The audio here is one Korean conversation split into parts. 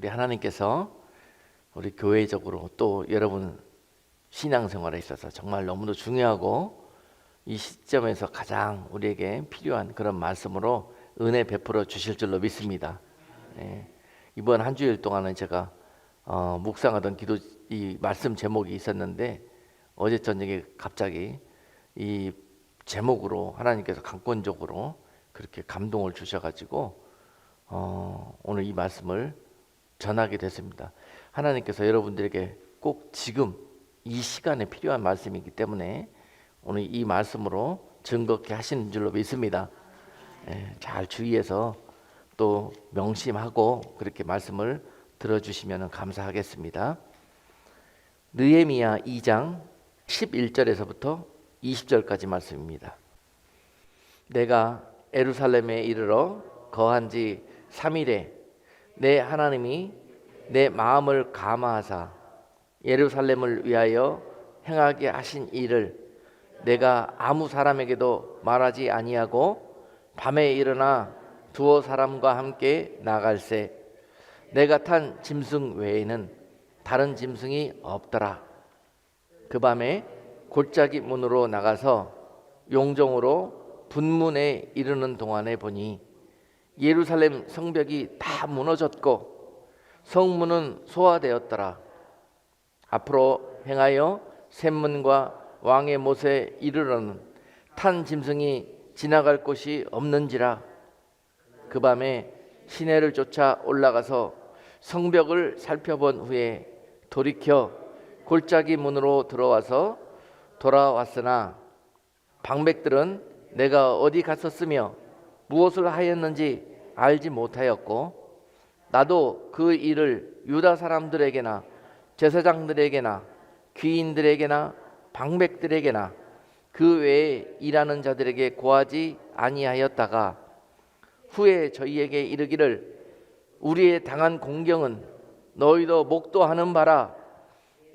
우리 하나님께서 우리 교회적으로 또 여러분 신앙생활에 있어서 정말 너무도 중요하고 이 시점에서 가장 우리에게 필요한 그런 말씀으로 은혜 베풀어 주실 줄로 믿습니다. 이번 한 주일 동안은 제가 묵상하던 기도 이 말씀 제목이 있었는데 어제 저녁에 갑자기 이 제목으로 하나님께서 강권적으로 그렇게 감동을 주셔가지고 오늘 이 말씀을 전하게 됐습니다. 하나님께서 여러분들에게 꼭 지금 이 시간에 필요한 말씀이기 때문에 오늘 이 말씀으로 즐겁게 하시는 줄로 믿습니다. 잘 주의해서 또 명심하고 그렇게 말씀을 들어주시면 감사하겠습니다. 느헤미야 2장 11절에서부터 20절까지 말씀입니다. 내가 예루살렘에 이르러 거한 지 3일에 내 하나님이 내 마음을 감화하사 예루살렘을 위하여 행하게 하신 일을 내가 아무 사람에게도 말하지 아니하고 밤에 일어나 두어 사람과 함께 나갈새 내가 탄 짐승 외에는 다른 짐승이 없더라. 그 밤에 골짜기 문으로 나가서 용정으로 분문에 이르는 동안에 보니 예루살렘 성벽이 다 무너졌고 성문은 소화되었더라. 앞으로 행하여 샘문과 왕의 못에 이르러는 탄 짐승이 지나갈 곳이 없는지라. 그 밤에 시내를 쫓아 올라가서 성벽을 살펴본 후에 돌이켜 골짜기 문으로 들어와서 돌아왔으나 방백들은 내가 어디 갔었으며 무엇을 하였는지 알지 못하였고 나도 그 일을 유다 사람들에게나 제사장들에게나 귀인들에게나 방백들에게나 그 외에 일하는 자들에게 고하지 아니하였다가 후에 저희에게 이르기를 우리의 당한 공경은 너희도 목도하는 바라.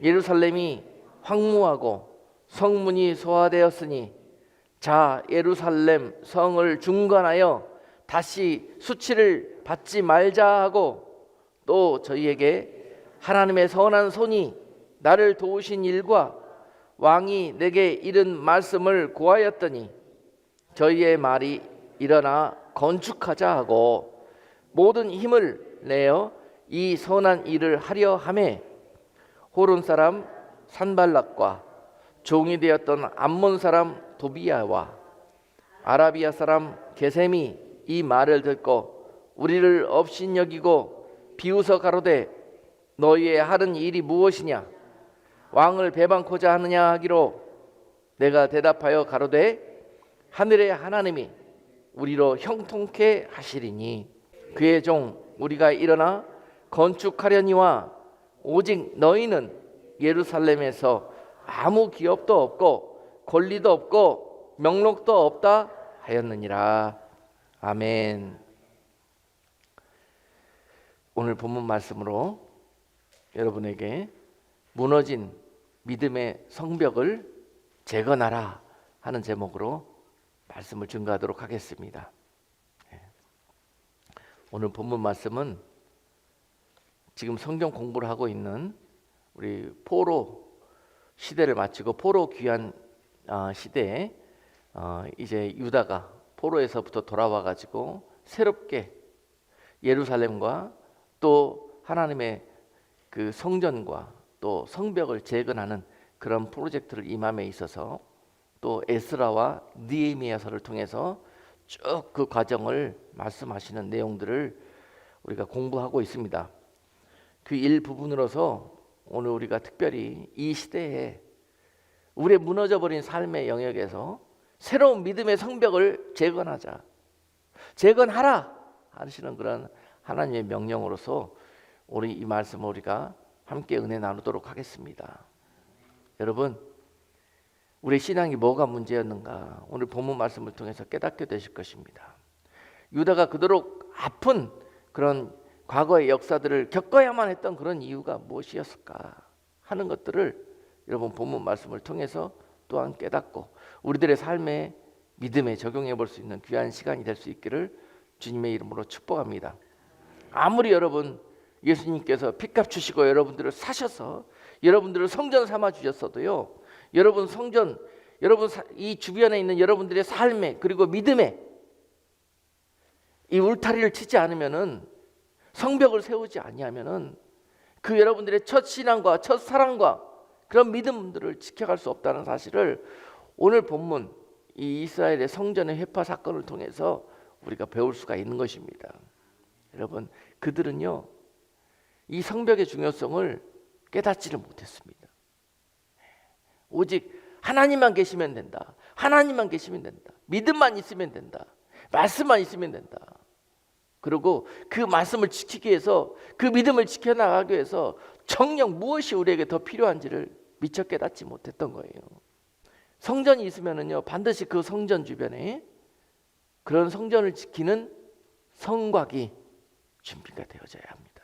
예루살렘이 황무하고 성문이 소화되었으니 자 예루살렘 성을 중건하여 다시 수치를 받지 말자 하고 또 저희에게 하나님의 선한 손이 나를 도우신 일과 왕이 내게 이른 말씀을 고하였더니 저희의 말이 일어나 건축하자 하고 모든 힘을 내어 이 선한 일을 하려 하매 호론 사람 산발락과 종이 되었던 암몬 사람 도비야와 아라비아 사람 게셈이 이 말을 듣고 우리를 업신여기고 비웃어 가로되 너희의 하는 일이 무엇이냐 왕을 배반코자 하느냐 하기로 내가 대답하여 가로되 하늘의 하나님이 우리로 형통케 하시리니 그의 종 우리가 일어나 건축하려니와 오직 너희는 예루살렘에서 아무 기업도 없고 권리도 없고 명록도 없다 하였느니라. 아멘. 오늘 본문 말씀으로 여러분에게 무너진 믿음의 성벽을 재건하라 하는 제목으로 말씀을 증거하도록 하겠습니다. 오늘 본문 말씀은 지금 성경 공부를 하고 있는 우리 포로 시대를 마치고 포로 귀환 시대에 이제 유다가 포로에서부터 돌아와 가지고 새롭게 예루살렘과 또 하나님의 그 성전과 또 성벽을 재건하는 그런 프로젝트를 임함에 있어서 또 에스라와 느헤미야서를 통해서 쭉 그 과정을 말씀하시는 내용들을 우리가 공부하고 있습니다. 그 일부분으로서 오늘 우리가 특별히 이 시대에 우리의 무너져버린 삶의 영역에서 새로운 믿음의 성벽을 재건하자, 재건하라 하시는 그런 하나님의 명령으로서 우리 이 말씀을 우리가 함께 은혜 나누도록 하겠습니다. 여러분, 우리 신앙이 뭐가 문제였는가 오늘 본문 말씀을 통해서 깨닫게 되실 것입니다. 유다가 그토록 아픈 그런 과거의 역사들을 겪어야만 했던 그런 이유가 무엇이었을까 하는 것들을 여러분 본문 말씀을 통해서 또한 깨닫고 우리들의 삶에 믿음에 적용해 볼 수 있는 귀한 시간이 될 수 있기를 주님의 이름으로 축복합니다. 아무리 여러분 예수님께서 핏값 주시고 여러분들을 사셔서 여러분들을 성전 삼아 주셨어도요, 여러분 성전, 여러분 이 주변에 있는 여러분들의 삶에 그리고 믿음에 이 울타리를 치지 않으면은, 성벽을 세우지 아니하면은 그 여러분들의 첫 신앙과 첫 사랑과 그런 믿음들을 지켜갈 수 없다는 사실을 오늘 본문 이 이스라엘의 성전의 회파 사건을 통해서 우리가 배울 수가 있는 것입니다. 여러분, 그들은요 이 성벽의 중요성을 깨닫지를 못했습니다. 오직 하나님만 계시면 된다, 하나님만 계시면 된다, 믿음만 있으면 된다, 말씀만 있으면 된다. 그리고 그 말씀을 지키기 위해서, 그 믿음을 지켜나가기 위해서 정녕 무엇이 우리에게 더 필요한지를 미처 깨닫지 못했던 거예요. 성전이 있으면은요 반드시 그 성전 주변에 그런 성전을 지키는 성곽이 준비가 되어져야 합니다.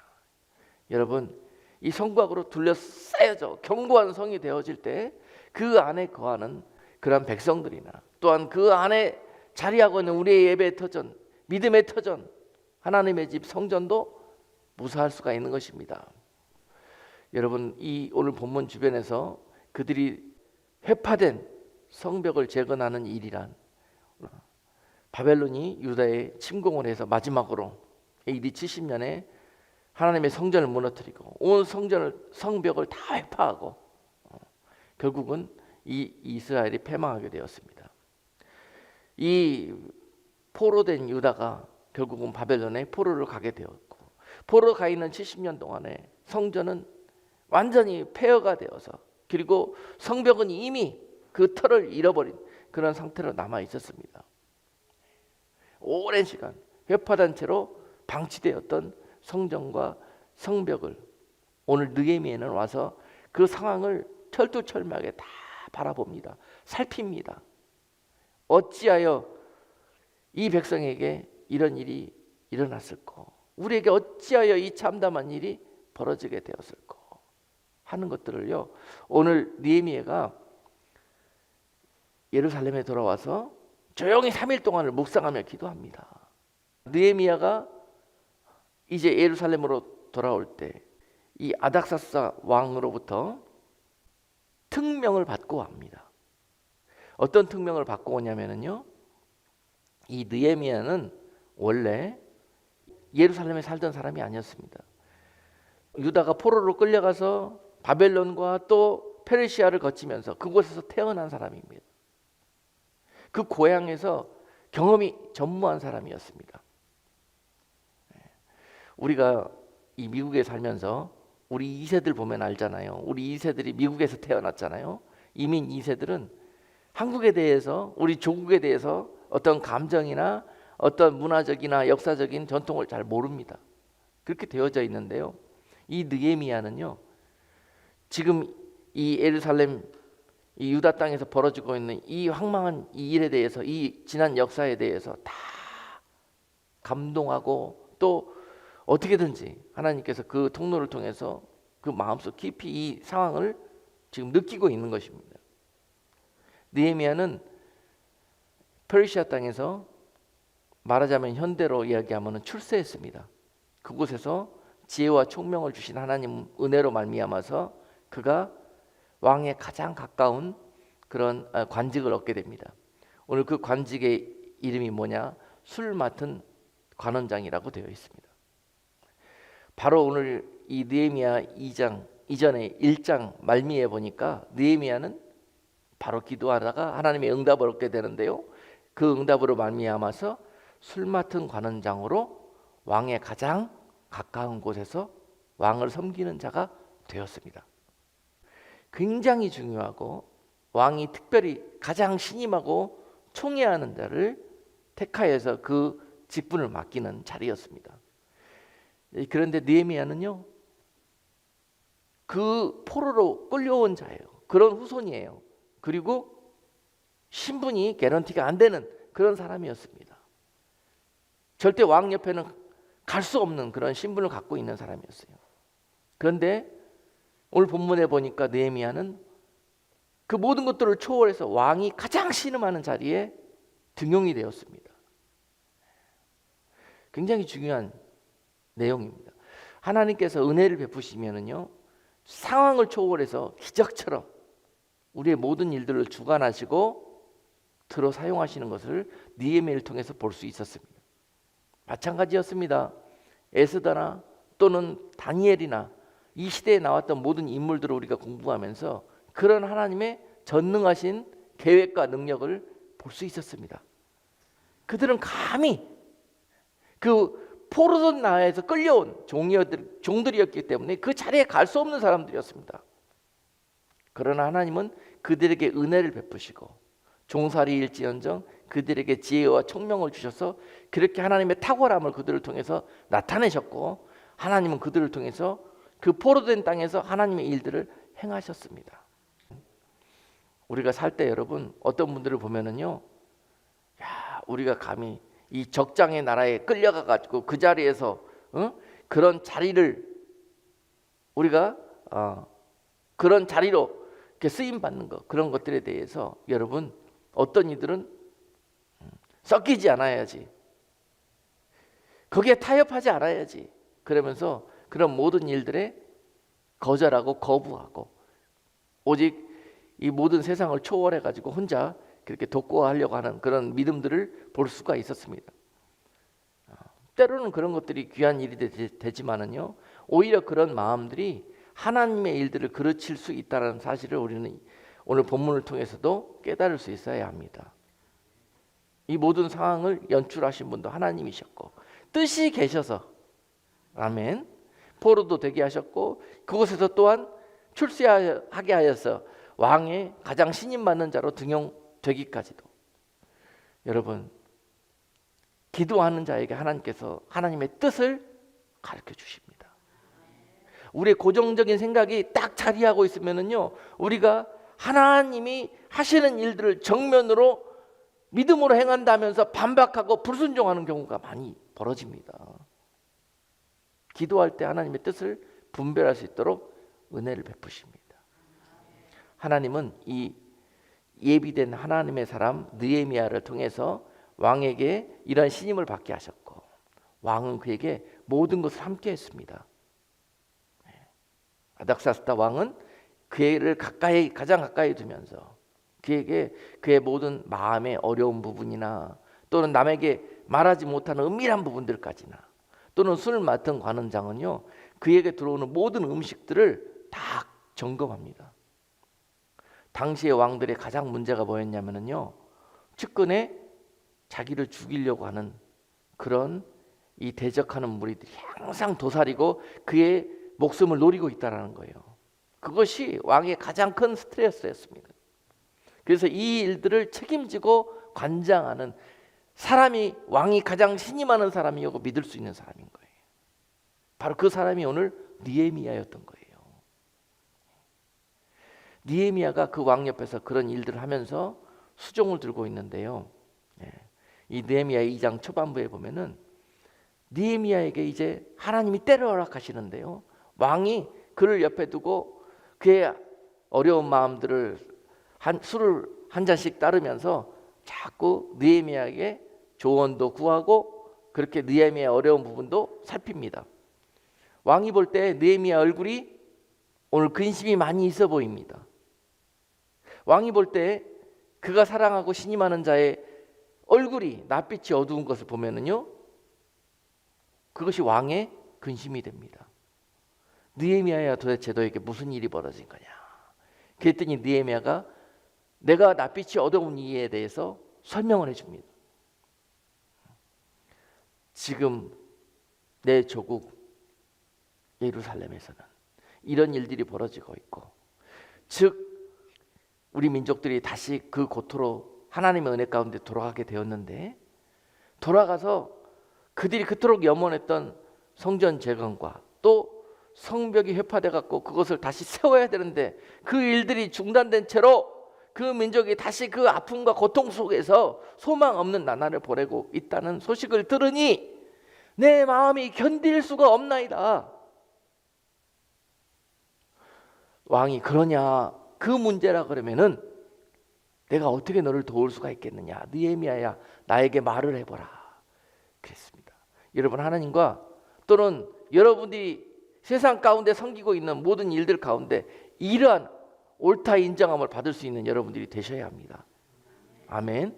여러분, 이 성곽으로 둘러싸여져 견고한 성이 되어질 때 그 안에 거하는 그런 백성들이나 또한 그 안에 자리하고 있는 우리의 예배의 터전, 믿음의 터전, 하나님의 집 성전도 무사할 수가 있는 것입니다. 여러분, 이 오늘 본문 주변에서 그들이 회파된 성벽을 재건하는 일이란, 바벨론이 유다에 침공을 해서 마지막으로 AD 70년에 하나님의 성전을 무너뜨리고 온 성벽을 다 회파하고 결국은 이 이스라엘이 패망하게 되었습니다. 이 포로된 유다가 결국은 바벨론에 포로를 가게 되었고, 포로 가 있는 70년 동안에 성전은 완전히 폐허가 되어서, 그리고 성벽은 이미 그 털을 잃어버린 그런 상태로 남아 있었습니다. 오랜 시간 회파된 채로 방치되었던 성전과 성벽을 오늘 느헤미야는 와서 그 상황을 철두철미하게 다 바라봅니다. 살핍니다. 어찌하여 이 백성에게 이런 일이 일어났을까? 우리에게 어찌하여 이 참담한 일이 벌어지게 되었을까? 하는 것들을요, 오늘 느헤미야가 예루살렘에 돌아와서 조용히 3일 동안을 묵상하며 기도합니다. 느헤미야가 이제 예루살렘으로 돌아올 때 이 아닥사스 왕으로부터 특명을 받고 옵니다. 어떤 특명을 받고 오냐면요, 이 느헤미야는 원래 예루살렘에 살던 사람이 아니었습니다. 유다가 포로로 끌려가서 바벨론과 또 페르시아를 거치면서 그곳에서 태어난 사람입니다. 그 고향에서 경험이 전무한 사람이었습니다. 우리가 이 미국에 살면서 우리 2세들 보면 알잖아요. 우리 2세들이 미국에서 태어났잖아요. 이민 2세들은 한국에 대해서, 우리 조국에 대해서 어떤 감정이나 어떤 문화적이나 역사적인 전통을 잘 모릅니다. 그렇게 되어져 있는데요, 이 느헤미야는요 지금 이 예루살렘, 이 유다 땅에서 벌어지고 있는 이 황망한 이 일에 대해서, 이 지난 역사에 대해서 다 감동하고, 또 어떻게든지 하나님께서 그 통로를 통해서 그 마음속 깊이 이 상황을 지금 느끼고 있는 것입니다. 느헤미야는 페르시아 땅에서 말하자면 현대로 이야기하면 출세했습니다. 그곳에서 지혜와 총명을 주신 하나님 은혜로 말미암아서 그가 왕에 가장 가까운 그런 관직을 얻게 됩니다. 오늘 그 관직의 이름이 뭐냐? 술 맡은 관원장이라고 되어 있습니다. 바로 오늘 이 느헤미야 2장 이전에 1장 말미에 보니까 느헤미야는 바로 기도하다가 하나님의 응답을 얻게 되는데요, 그 응답으로 말미암아서 술 맡은 관원장으로 왕의 가장 가까운 곳에서 왕을 섬기는 자가 되었습니다. 굉장히 중요하고 왕이 특별히 가장 신임하고 총애하는 자를 택하여서 그 직분을 맡기는 자리였습니다. 그런데 느헤미야는요 그 포로로 끌려온 자예요. 그런 후손이에요. 그리고 신분이 개런티가 안 되는 그런 사람이었습니다. 절대 왕 옆에는 갈 수 없는 그런 신분을 갖고 있는 사람이었어요. 그런데 오늘 본문에 보니까 느헤미야는 그 모든 것들을 초월해서 왕이 가장 신음하는 자리에 등용이 되었습니다. 굉장히 중요한 내용입니다. 하나님께서 은혜를 베푸시면은요, 상황을 초월해서 기적처럼 우리의 모든 일들을 주관하시고 들어 사용하시는 것을 느헤미야를 통해서 볼 수 있었습니다. 마찬가지였습니다. 에스더나 또는 다니엘이나 이 시대에 나왔던 모든 인물들을 우리가 공부하면서 그런 하나님의 전능하신 계획과 능력을 볼 수 있었습니다. 그들은 감히 그 포로된 나라에서 끌려온 종들이었기 때문에 그 자리에 갈 수 없는 사람들이었습니다. 그러나 하나님은 그들에게 은혜를 베푸시고 종살이일지언정 그들에게 지혜와 총명을 주셔서 그렇게 하나님의 탁월함을 그들을 통해서 나타내셨고, 하나님은 그들을 통해서 그 포로된 땅에서 하나님의 일들을 행하셨습니다. 우리가 살 때 여러분, 어떤 분들을 보면은요, 야, 우리가 감히 이 적장의 나라에 끌려가 가지고 그 자리에서 그런 자리를 우리가 그런 자리로 이렇게 쓰임 받는 것, 그런 것들에 대해서 여러분, 어떤 이들은 섞이지 않아야지, 거기에 타협하지 않아야지, 그러면서 그런 모든 일들에 거절하고 거부하고 오직 이 모든 세상을 초월해 가지고 혼자 그렇게 독고하려고 하는 그런 믿음들을 볼 수가 있었습니다. 때로는 그런 것들이 귀한 일이 되지만은요, 오히려 그런 마음들이 하나님의 일들을 그르칠 수 있다는 사실을 우리는 오늘 본문을 통해서도 깨달을 수 있어야 합니다. 이 모든 상황을 연출하신 분도 하나님이셨고, 뜻이 계셔서 아멘, 포로도 되게 하셨고, 그곳에서 또한 출세하게 하여서 왕의 가장 신임받는 자로 등용되기까지도. 여러분, 기도하는 자에게 하나님께서 하나님의 뜻을 가르쳐 주십니다. 우리의 고정적인 생각이 딱 자리하고 있으면은요, 우리가 하나님이 하시는 일들을 정면으로 믿음으로 행한다면서 반박하고 불순종하는 경우가 많이 벌어집니다. 기도할 때 하나님의 뜻을 분별할 수 있도록 은혜를 베푸십니다. 하나님은 이 예비된 하나님의 사람 느헤미야를 통해서 왕에게 이런 신임을 받게 하셨고, 왕은 그에게 모든 것을 함께 했습니다. 아닥사스다 왕은 그를 가장 가까이 두면서 그에게 그의 모든 마음의 어려운 부분이나 또는 남에게 말하지 못하는 은밀한 부분들까지나, 또는 술 맡은 관원장은요, 그에게 들어오는 모든 음식들을 다 점검합니다. 당시의 왕들의 가장 문제가 뭐였냐면요, 측근에 자기를 죽이려고 하는 그런 이 대적하는 무리들이 항상 도사리고 그의 목숨을 노리고 있다는 거예요. 그것이 왕의 가장 큰 스트레스였습니다. 그래서 이 일들을 책임지고 관장하는 사람이 왕이 가장 신임하는 사람이고 믿을 수 있는 사람인 거예요. 바로 그 사람이 오늘 느헤미야였던 거예요. 느헤미야가 그 왕 옆에서 그런 일들을 하면서 수종을 들고 있는데요, 이 느헤미야 2장 초반부에 보면은 느헤미야에게 이제 하나님이 때를 허락하시는데요, 왕이 그를 옆에 두고 그의 어려운 마음들을 술을 한 잔씩 따르면서 자꾸 느헤미야에게 조언도 구하고 그렇게 느헤미야의 어려운 부분도 살핍니다. 왕이 볼 때 느헤미야 얼굴이 오늘 근심이 많이 있어 보입니다. 왕이 볼 때 그가 사랑하고 신임하는 자의 얼굴이 낯빛이 어두운 것을 보면은요, 그것이 왕의 근심이 됩니다. 느헤미야야, 도대체 너에게 무슨 일이 벌어진 거냐? 그랬더니 느헤미야가 내가 낯빛이 어두운 이에 대해서 설명을 해줍니다. 지금 내 조국 예루살렘에서는 이런 일들이 벌어지고 있고, 즉 우리 민족들이 다시 그 고토로 하나님의 은혜 가운데 돌아가게 되었는데, 돌아가서 그들이 그토록 염원했던 성전 재건과 또 성벽이 회파돼 갖고 그것을 다시 세워야 되는데 그 일들이 중단된 채로 그 민족이 다시 그 아픔과 고통 속에서 소망 없는 나날을 보내고 있다는 소식을 들으니 내 마음이 견딜 수가 없나이다. 왕이 그러냐, 그 문제라 그러면은 내가 어떻게 너를 도울 수가 있겠느냐, 느헤미야야 나에게 말을 해보라 그랬습니다. 여러분, 하나님과 또는 여러분들이 세상 가운데 섬기고 있는 모든 일들 가운데 이러한 옳다 인정함을 받을 수 있는 여러분들이 되셔야 합니다. 아멘.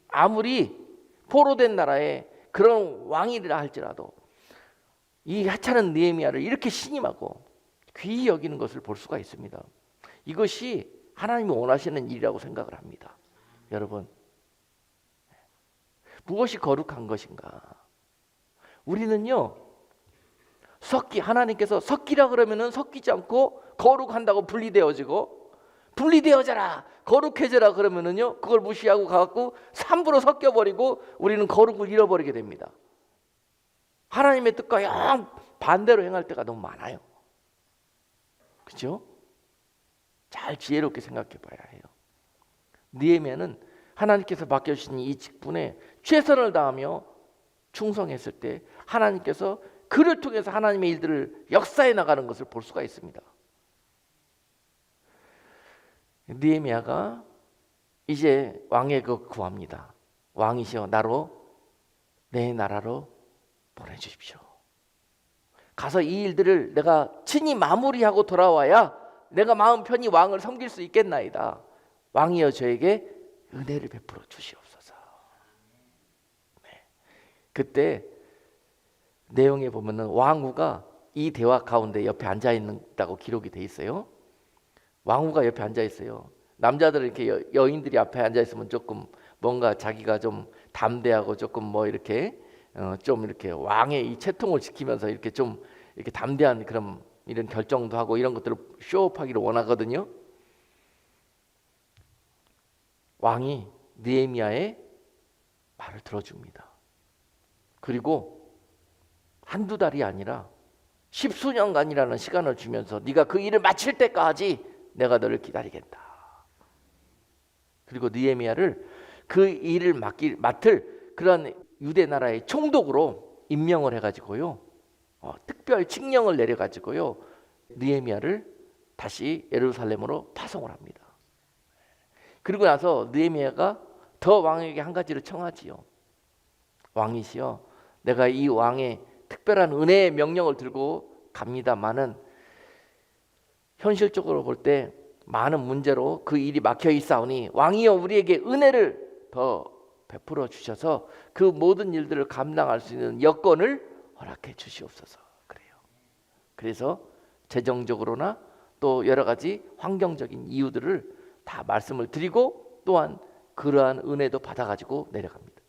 아무리 포로된 나라에 그런 왕이라 할지라도 이 하찮은 느헤미야를 이렇게 신임하고 귀히 여기는 것을 볼 수가 있습니다. 이것이 하나님이 원하시는 일이라고 생각을 합니다. 여러분, 무엇이 거룩한 것인가? 우리는요, 하나님께서 섞이라 그러면은 섞이지 않고 거룩한다고 분리되어지고, 분리되어져라, 거룩해져라 그러면은요, 그걸 무시하고 가갖고 함부로 섞여버리고 우리는 거룩을 잃어버리게 됩니다. 하나님의 뜻과 영 반대로 행할 때가 너무 많아요. 그렇죠? 잘 지혜롭게 생각해 봐야 해요. 느헤미야는 하나님께서 맡겨주신 이 직분에 최선을 다하며 충성했을 때 하나님께서 그를 통해서 하나님의 일들을 역사해 나가는 것을 볼 수가 있습니다. 느헤미야가 이제 왕에게 구합니다. 왕이시여, 나로 내 나라로 보내주십시오. 가서 이 일들을 내가 친히 마무리하고 돌아와야 내가 마음 편히 왕을 섬길 수 있겠나이다. 왕이여, 저에게 은혜를 베풀어 주시옵소서. 네. 그때 내용에 보면은 왕후가 이 대화 가운데 옆에 앉아 있다고 기록이 돼 있어요. 왕후가 옆에 앉아 있어요. 남자들은 이렇게 여인들이 앞에 앉아 있으면 조금 뭔가 자기가 좀 담대하고 조금 뭐 이렇게 좀 이렇게 왕의 이 채통을 지키면서 이렇게 좀 이렇게 담대한 그런 이런 결정도 하고 이런 것들을 쇼업하기를 원하거든요. 왕이 느헤미야의 말을 들어줍니다. 그리고 한두 달이 아니라 십수년간이라는 시간을 주면서 네가 그 일을 마칠 때까지 내가 너를 기다리겠다. 그리고 느헤미야를 그 일을 맡을 그런 유대 나라의 총독으로 임명을 해가지고요, 특별 칙령을 내려가지고요, 느헤미야를 다시 예루살렘으로 파송을 합니다. 그리고 나서 느헤미야가 더 왕에게 한 가지를 청하지요. 왕이시여, 내가 이 왕의 특별한 은혜의 명령을 들고 갑니다마는 현실적으로 볼 때 많은 문제로 그 일이 막혀 있사오니 왕이여, 우리에게 은혜를 더 베풀어 주셔서 그 모든 일들을 감당할 수 있는 여건을 허락해 주시옵소서. 그래요. 그래서 재정적으로나 또 여러 가지 환경적인 이유들을 다 말씀을 드리고 또한 그러한 은혜도 받아가지고 내려갑니다.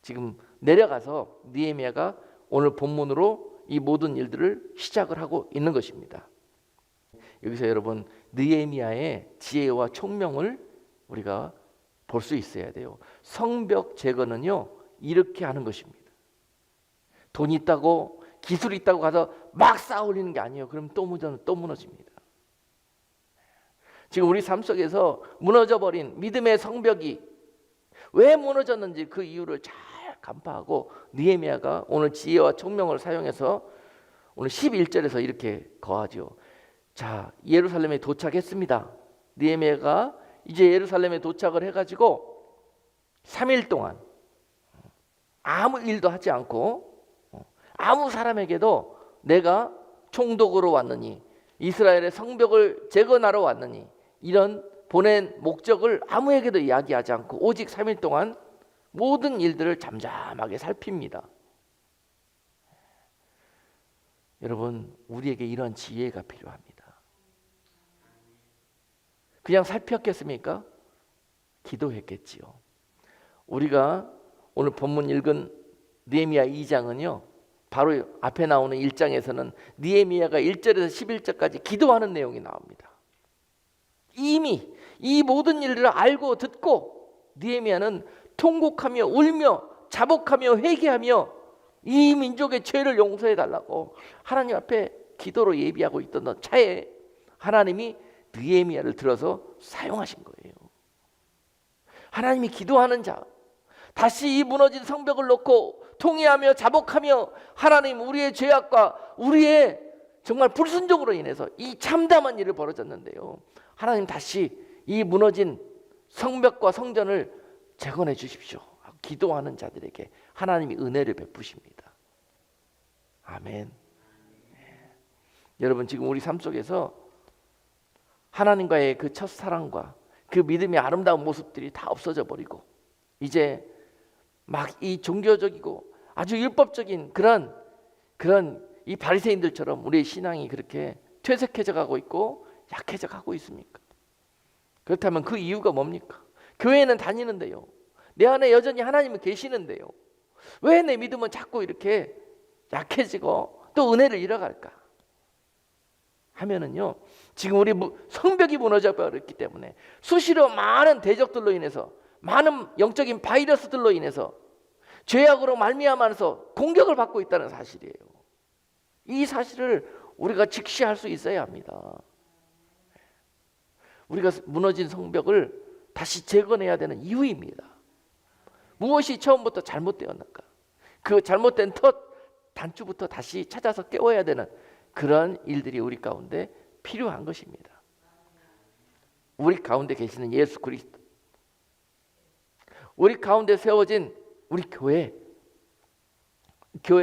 지금 내려가서 느헤미야가 오늘 본문으로 이 모든 일들을 시작을 하고 있는 것입니다. 여기서 여러분, 느헤미야의 지혜와 총명을 우리가 볼 수 있어야 돼요. 성벽 제거는요, 이렇게 하는 것입니다. 돈 있다고 기술 있다고 가서 막 쌓아 올리는 게 아니에요. 그럼 또 무너집니다. 지금 우리 삶 속에서 무너져버린 믿음의 성벽이 왜 무너졌는지 그 이유를 잘 간파하고 느헤미야가 오늘 지혜와 총명을 사용해서 오늘 11절에서 이렇게 거하죠. 자, 예루살렘에 도착했습니다. 느헤미야가 이제 예루살렘에 도착을 해가지고 3일 동안 아무 일도 하지 않고 아무 사람에게도 내가 총독으로 왔느니 이스라엘의 성벽을 재건하러 왔느니 이런 보낸 목적을 아무에게도 이야기하지 않고 오직 3일 동안 모든 일들을 잠잠하게 살핍니다. 여러분, 우리에게 이런 지혜가 필요합니다. 그냥 살폈겠습니까? 기도했겠지요. 우리가 오늘 본문 읽은 느헤미야 2장은요, 바로 앞에 나오는 1장에서는 느헤미야가 1절에서 11절까지 기도하는 내용이 나옵니다. 이미 이 모든 일들을 알고 듣고 느헤미야는 통곡하며 울며 자복하며 회개하며 이 민족의 죄를 용서해 달라고 하나님 앞에 기도로 예비하고 있던 차에 하나님이 느헤미야를 들어서 사용하신 거예요. 하나님이 기도하는 자, 다시 이 무너진 성벽을 놓고 통회하며 자복하며 하나님, 우리의 죄악과 우리의 정말 불순종으로 인해서 이 참담한 일을 벌어졌는데요, 하나님 다시 이 무너진 성벽과 성전을 재건해 주십시오. 기도하는 자들에게 하나님이 은혜를 베푸십니다. 아멘. 여러분, 지금 우리 삶 속에서 하나님과의 그 첫사랑과 그 믿음의 아름다운 모습들이 다 없어져 버리고 이제 막 이 종교적이고 아주 율법적인 그런 이 바리새인들처럼 우리의 신앙이 그렇게 퇴색해져 가고 있고 약해져 가고 있습니까? 그렇다면 그 이유가 뭡니까? 교회는 다니는데요, 내 안에 여전히 하나님은 계시는데요, 왜 내 믿음은 자꾸 이렇게 약해지고 또 은혜를 잃어갈까 하면은요, 지금 우리 성벽이 무너져 버렸기 때문에 수시로 많은 대적들로 인해서, 많은 영적인 바이러스들로 인해서 죄악으로 말미암아서 공격을 받고 있다는 사실이에요. 이 사실을 우리가 직시할 수 있어야 합니다. 우리가 무너진 성벽을 다시 재건해야 되는 이유입니다. 무엇이 처음부터 잘못되었는가? 그 잘못된 단추부터 다시 찾아서 깨워야 되는 그런 일들이 우리 가운데 필요한 것입니다. 우리 가운데 계시는 예수 그리스도, 우리 가운데 세워진 우리 교회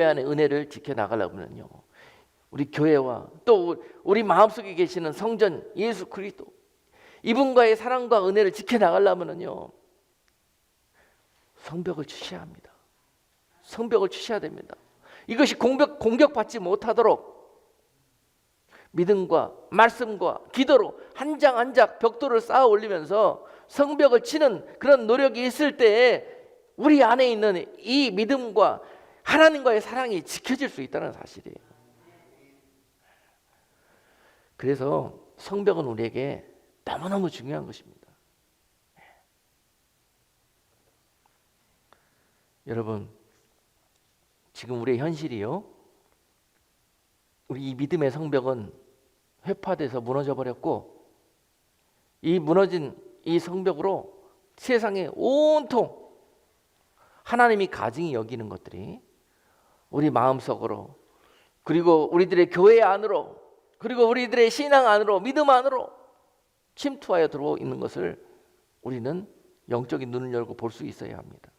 안에 은혜를 지켜나가려면요, 우리 교회와 또 우리 마음속에 계시는 성전 예수 그리스도, 이분과의 사랑과 은혜를 지켜나가려면요, 성벽을 치셔야 합니다. 성벽을 치셔야 됩니다. 이것이 공격받지 못하도록 믿음과 말씀과 기도로 한 장 한 장 벽돌을 쌓아 올리면서 성벽을 치는 그런 노력이 있을 때에 우리 안에 있는 이 믿음과 하나님과의 사랑이 지켜질 수 있다는 사실이에요. 그래서 성벽은 우리에게 너무너무 중요한 것입니다. 여러분, 지금 우리의 현실이요, 우리 이 믿음의 성벽은 회파돼서 무너져 버렸고, 이 무너진 이 성벽으로 세상에 온통 하나님이 가증히 여기는 것들이 우리 마음속으로, 그리고 우리들의 교회 안으로, 그리고 우리들의 신앙 안으로, 믿음 안으로 침투하여 들어오 있는 것을 우리는 영적인 눈을 열고 볼 수 있어야 합니다.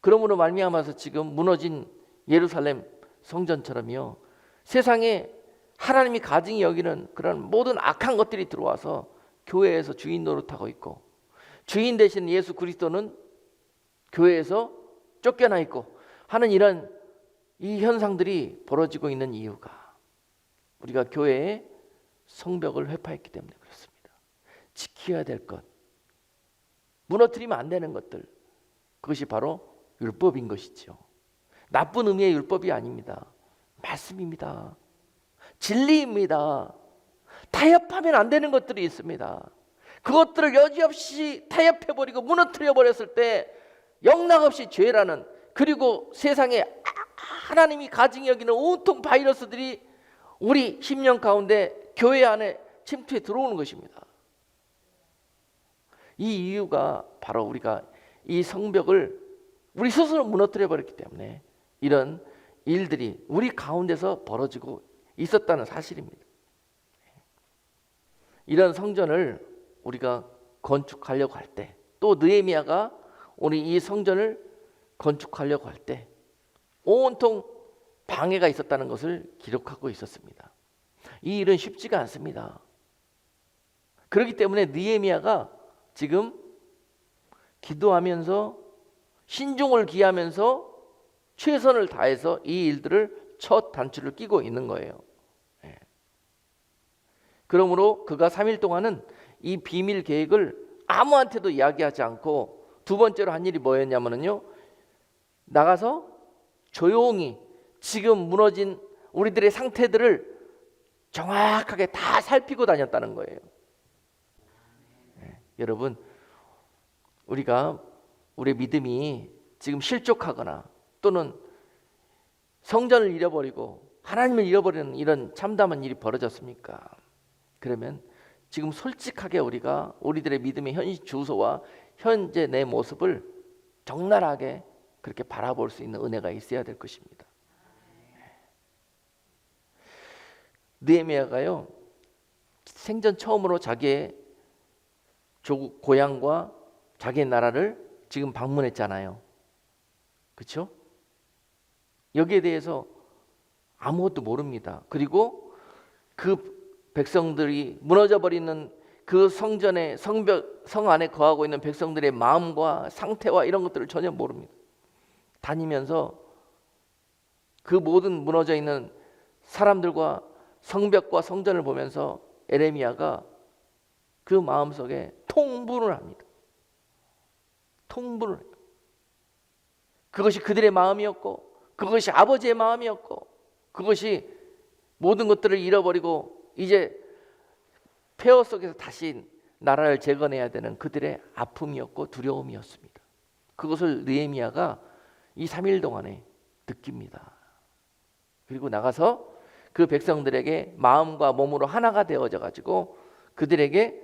그러므로 말미암아서 지금 무너진 예루살렘 성전처럼요, 세상에 하나님이 가증히 여기는 그런 모든 악한 것들이 들어와서 교회에서 주인 노릇하고 있고, 주인 되신 예수 그리스도는 교회에서 쫓겨나 있고 하는 이런 이 현상들이 벌어지고 있는 이유가 우리가 교회의 성벽을 회파했기 때문에 그렇습니다. 지켜야 될 것, 무너뜨리면 안 되는 것들, 그것이 바로 율법인 것이죠. 나쁜 의미의 율법이 아닙니다. 말씀입니다. 진리입니다. 타협하면 안 되는 것들이 있습니다. 그것들을 여지없이 타협해버리고 무너뜨려버렸을 때 영락없이 죄라는, 그리고 세상에 하나님이 가증히 여기는 온통 바이러스들이 우리 심령 가운데 교회 안에 침투해 들어오는 것입니다. 이 이유가 바로 우리가 이 성벽을 우리 스스로 무너뜨려버렸기 때문에 이런 일들이 우리 가운데서 벌어지고 있었다는 사실입니다. 이런 성전을 우리가 건축하려고 할 때, 또 느헤미야가 우리 이 성전을 건축하려고 할 때 온통 방해가 있었다는 것을 기록하고 있었습니다. 이 일은 쉽지가 않습니다. 그렇기 때문에 느헤미야가 지금 기도하면서 신중을 기하면서 최선을 다해서 이 일들을 첫 단추를 끼고 있는 거예요. 그러므로 그가 3일 동안은 이 비밀 계획을 아무한테도 이야기하지 않고, 두 번째로 한 일이 뭐였냐면요, 나가서 조용히 지금 무너진 우리들의 상태들을 정확하게 다 살피고 다녔다는 거예요. 여러분, 우리가 우리의 믿음이 지금 실족하거나 또는 성전을 잃어버리고 하나님을 잃어버리는 이런 참담한 일이 벌어졌습니까? 그러면 지금 솔직하게 우리가 우리들의 믿음의 현 주소와 현재 내 모습을 적나라하게 그렇게 바라볼 수 있는 은혜가 있어야 될 것입니다. 느헤미야가요, 생전 처음으로 자기의 조국 고향과 자기의 나라를 지금 방문했잖아요. 그렇죠? 여기에 대해서 아무것도 모릅니다. 그리고 그 백성들이 무너져 버리는 그 성전의 성 안에 거하고 있는 백성들의 마음과 상태와 이런 것들을 전혀 모릅니다. 다니면서 그 모든 무너져 있는 사람들과 성벽과 성전을 보면서 에레미야가 그 마음속에 통분을 합니다. 통분을 해요. 그것이 그들의 마음이었고, 그것이 아버지의 마음이었고, 그것이 모든 것들을 잃어버리고 이제 폐허 속에서 다시 나라를 재건해야 되는 그들의 아픔이었고 두려움이었습니다. 그것을 느헤미야가 이 3일 동안에 느낍니다. 그리고 나가서 그 백성들에게 마음과 몸으로 하나가 되어져 가지고 그들에게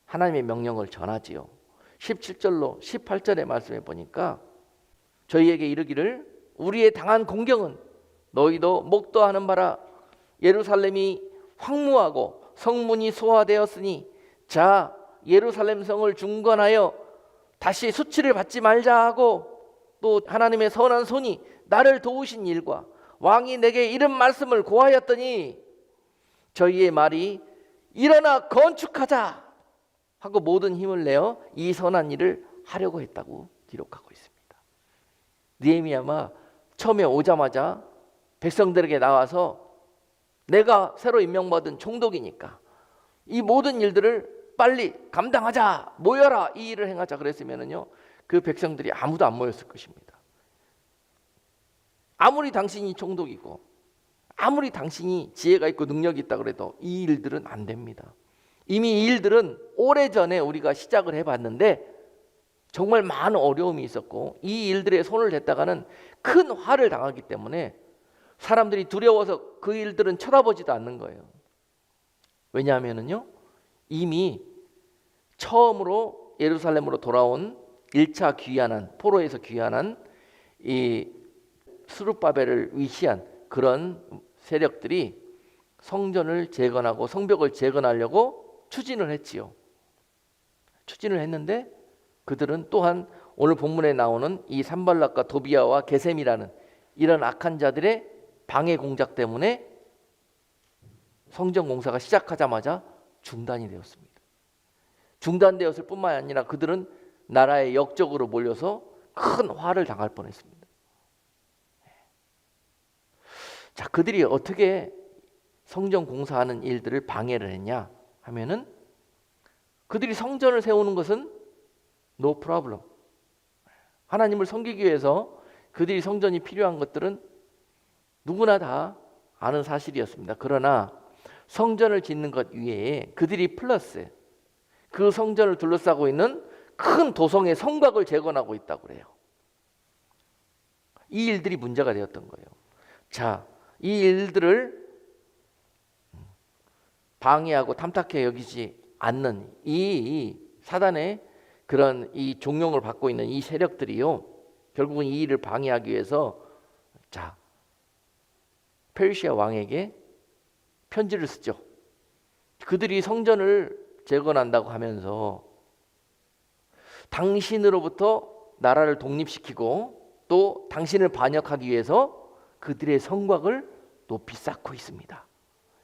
하나님의 명령을 전하지요. 17절로 18절의 말씀에 보니까 저희에게 이르기를 우리의 당한 공경은 너희도 목도하는 바라. 예루살렘이 황무하고 성문이 소화되었으니 자 예루살렘 성을 중건하여 다시 수치를 받지 말자 하고, 또 하나님의 선한 손이 나를 도우신 일과 왕이 내게 이런 말씀을 고하였더니 저희의 말이 일어나 건축하자 하고 모든 힘을 내어 이 선한 일을 하려고 했다고 기록하고 있습니다. 느헤미야가 처음에 오자마자 백성들에게 나와서 내가 새로 임명받은 총독이니까 이 모든 일들을 빨리 감당하자, 모여라, 이 일을 행하자 그랬으면은요 그 백성들이 아무도 안 모였을 것입니다. 아무리 당신이 총독이고 아무리 당신이 지혜가 있고 능력이 있다 그래도 이 일들은 안 됩니다. 이미 이 일들은 오래전에 우리가 시작을 해봤는데 정말 많은 어려움이 있었고 이 일들에 손을 댔다가는 큰 화를 당하기 때문에 사람들이 두려워서 그 일들은 쳐다보지도 않는 거예요. 왜냐하면요 이미 처음으로 예루살렘으로 돌아온 1차 귀환한, 포로에서 귀환한 이 스룹바벨을 위시한 그런 세력들이 성전을 재건하고 성벽을 재건하려고 추진을 했지요. 추진을 했는데 그들은 또한 오늘 본문에 나오는 이 산발락과 도비아와 게셈이라는 이런 악한 자들의 방해 공작 때문에 성전 공사가 시작하자마자 중단이 되었습니다. 중단되었을 뿐만 아니라 그들은 나라의 역적으로 몰려서 큰 화를 당할 뻔했습니다. 자, 그들이 어떻게 성전 공사하는 일들을 방해를 했냐 하면은 그들이 성전을 세우는 것은 no problem. 하나님을 섬기기 위해서 그들이 성전이 필요한 것들은 누구나 다 아는 사실이었습니다. 그러나 성전을 짓는 것 외에 그들이 플러스 그 성전을 둘러싸고 있는 큰 도성의 성곽을 재건하고 있다고 그래요. 이 일들이 문제가 되었던 거예요. 자, 이 일들을 방해하고 탐탁해 여기지 않는 이 사단의 그런 이 종용을 받고 있는 이 세력들이요, 결국은 이 일을 방해하기 위해서 자 페르시아 왕에게 편지를 쓰죠. 그들이 성전을 재건한다고 하면서 당신으로부터 나라를 독립시키고 또 당신을 반역하기 위해서 그들의 성곽을 높이 쌓고 있습니다.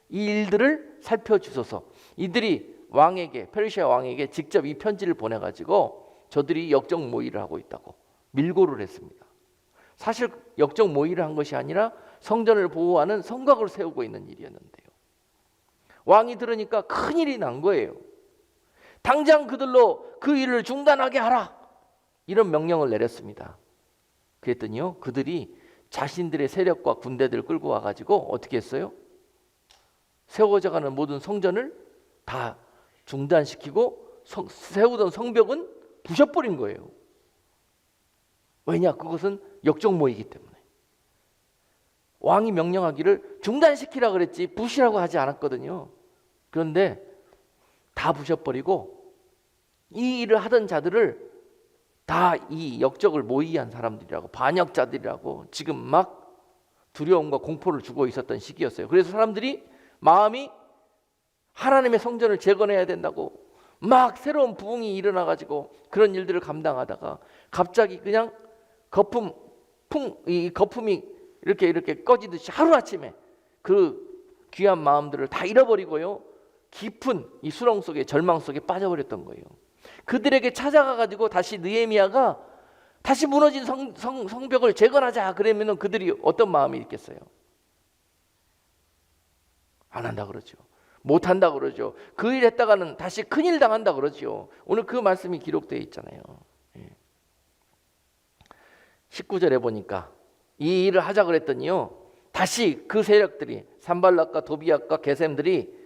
이 일들을 살펴주소서. 이들이 왕에게, 페르시아 왕에게 직접 이 편지를 보내가지고 저들이 역적 모의를 하고 있다고 밀고를 했습니다. 사실 역적 모의를 한 것이 아니라 성전을 보호하는 성곽을 세우고 있는 일이었는데요. 왕이 들으니까 큰일이 난 거예요. 당장 그들로 그 일을 중단하게 하라, 이런 명령을 내렸습니다. 그랬더니요 그들이 자신들의 세력과 군대들을 끌고 와가지고 어떻게 했어요? 세워져 가는 모든 성전을 다 중단시키고 세우던 성벽은 부셔버린 거예요. 왜냐? 그것은 역적모이기 때문에. 왕이 명령하기를 중단시키라 그랬지 부시라고 하지 않았거든요. 그런데 다 부셔버리고 이 일을 하던 자들을 다 이 역적을 모의한 사람들이라고, 반역자들이라고 지금 막 두려움과 공포를 주고 있었던 시기였어요. 그래서 사람들이 마음이 하나님의 성전을 재건해야 된다고 막 새로운 부흥이 일어나가지고 그런 일들을 감당하다가 갑자기 그냥 이 거품이 이렇게 꺼지듯이 하루아침에 그 귀한 마음들을 다 잃어버리고요, 깊은 이 수렁 속에, 절망 속에 빠져버렸던 거예요. 그들에게 찾아가 가지고 다시 느헤미야가 다시 무너진 성벽을 재건하자 그러면은 그들이 어떤 마음이 있겠어요? 안 한다 그러죠. 못 한다 그러죠. 그 일 했다가는 다시 큰일 당한다 그러죠. 오늘 그 말씀이 기록되어 있잖아요. 19절에 보니까 이 일을 하자 그랬더니요, 다시 그 세력들이, 산발락과 도비앗과 게셈들이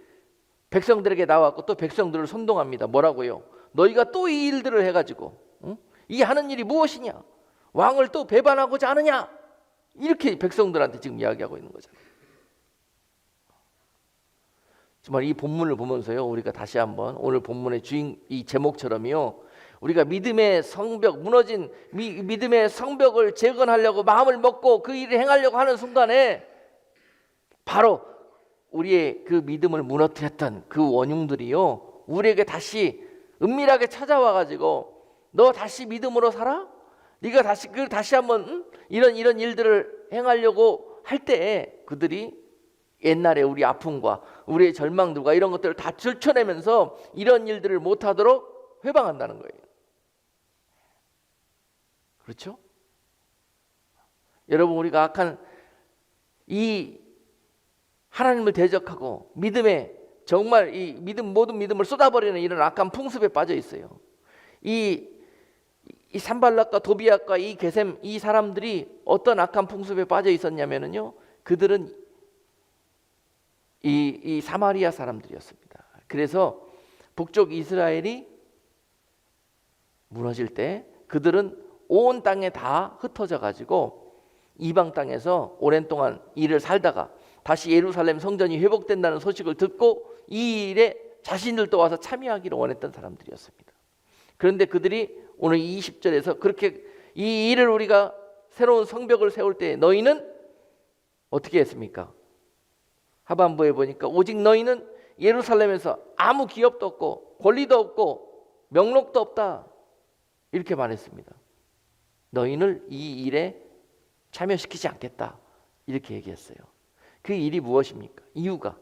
백성들에게 나와서 또 백성들을 선동합니다. 뭐라고요? 너희가 또 이 일들을 해가지고 이 하는 일이 무엇이냐? 왕을 또 배반하고자 하느냐? 이렇게 백성들한테 지금 이야기하고 있는 거잖아요. 정말 이 본문을 보면서요, 우리가 다시 한번 오늘 본문의 이 제목처럼요, 우리가 믿음의 성벽, 무너진 믿음의 성벽을 재건하려고 마음을 먹고 그 일을 행하려고 하는 순간에 바로 우리의 그 믿음을 무너뜨렸던 그 원흉들이요, 우리에게 다시 은밀하게 찾아와 가지고 너 다시 믿음으로 살아? 네가 다시 한번 이런 일들을 행하려고 할 때 그들이 옛날에 우리 아픔과 우리의 절망들과 이런 것들을 다 들춰내면서 이런 일들을 못하도록 회방한다는 거예요. 그렇죠? 여러분, 우리가 악한 이 하나님을 대적하고 믿음에 정말 이 모든 믿음을 쏟아버리는 이런 악한 풍습에 빠져 있어요. 이 산발락과 도비앗과 이 게셈, 이 사람들이 어떤 악한 풍습에 빠져 있었냐면요, 그들은 이 사마리아 사람들이었습니다. 그래서 북쪽 이스라엘이 무너질 때 그들은 온 땅에 다 흩어져 가지고 이방 땅에서 오랜 동안 일을 살다가 다시 예루살렘 성전이 회복된다는 소식을 듣고 이 일에 자신들도 와서 참여하기를 원했던 사람들이었습니다. 그런데 그들이 오늘 20절에서 그렇게 이 일을 우리가 새로운 성벽을 세울 때 너희는 어떻게 했습니까? 하반부에 보니까 오직 너희는 예루살렘에서 아무 기업도 없고 권리도 없고 명록도 없다, 이렇게 말했습니다. 너희를 이 일에 참여시키지 않겠다, 이렇게 얘기했어요. 그 일이 무엇입니까? 이유가,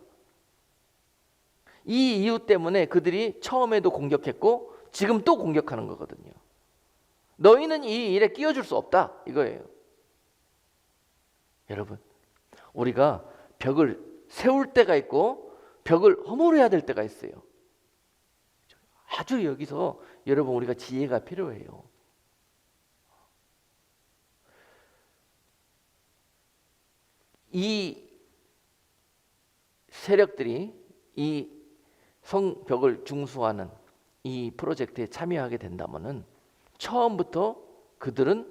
이 이유 때문에 그들이 처음에도 공격했고 지금 또 공격하는 거거든요. 너희는 이 일에 끼워줄 수 없다, 이거예요. 여러분, 우리가 벽을 세울 때가 있고 벽을 허물어야 될 때가 있어요. 아주 여기서 여러분, 우리가 지혜가 필요해요. 이 세력들이 이 성벽을 중수하는 이 프로젝트에 참여하게 된다면은 처음부터 그들은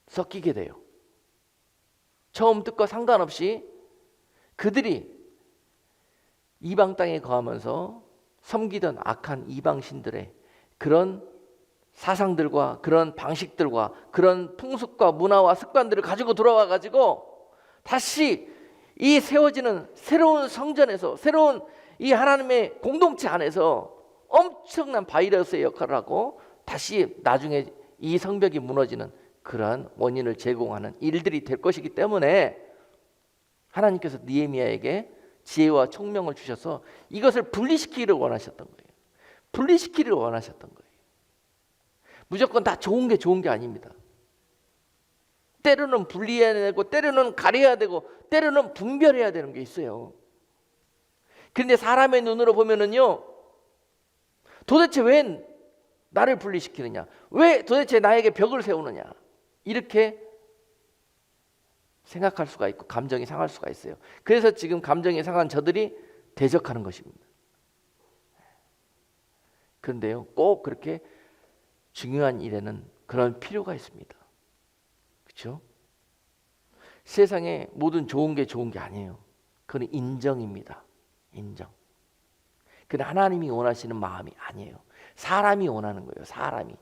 섞이게 돼요. 처음 뜻과 상관없이 그들이 이방 땅에 거하면서 섬기던 악한 이방 신들의 그런 사상들과 그런 방식들과 그런 풍습과 문화와 습관들을 가지고 돌아와 가지고 다시 이 세워지는 새로운 성전에서, 새로운 이 하나님의 공동체 안에서 엄청난 바이러스의 역할을 하고 다시 나중에 이 성벽이 무너지는 그러한 원인을 제공하는 일들이 될 것이기 때문에 하나님께서 느헤미야에게 지혜와 총명을 주셔서 이것을 분리시키기를 원하셨던 거예요. 분리시키기를 원하셨던 거예요. 무조건 다 좋은 게 아닙니다. 때로는 분리해야 되고 때로는 가려야 되고 때로는 분별해야 되는 게 있어요. 그런데 사람의 눈으로 보면은요, 도대체 왜 나를 분리시키느냐, 왜 도대체 나에게 벽을 세우느냐, 이렇게 생각할 수가 있고 감정이 상할 수가 있어요. 그래서 지금 감정이 상한 저들이 대적하는 것입니다. 그런데요, 꼭 그렇게 중요한 일에는 그런 필요가 있습니다. 그렇죠? 세상에 모든 좋은 게 아니에요. 그건 인정입니다. 인정. 그건 하나님이 원하시는 마음이 아니에요. 사람이 원하는 거예요. 사람이.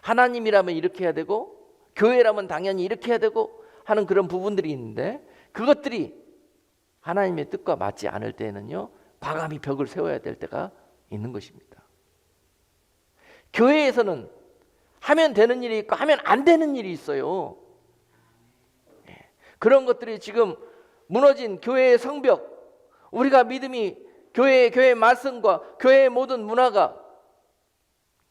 하나님이라면 이렇게 해야 되고 교회라면 당연히 이렇게 해야 되고 하는 그런 부분들이 있는데, 그것들이 하나님의 뜻과 맞지 않을 때에는요, 과감히 벽을 세워야 될 때가 있는 것입니다. 교회에서는 하면 되는 일이 있고 하면 안 되는 일이 있어요. 그런 것들이 지금 무너진 교회의 성벽, 우리가 믿음이 교회의 말씀과 교회의 모든 문화가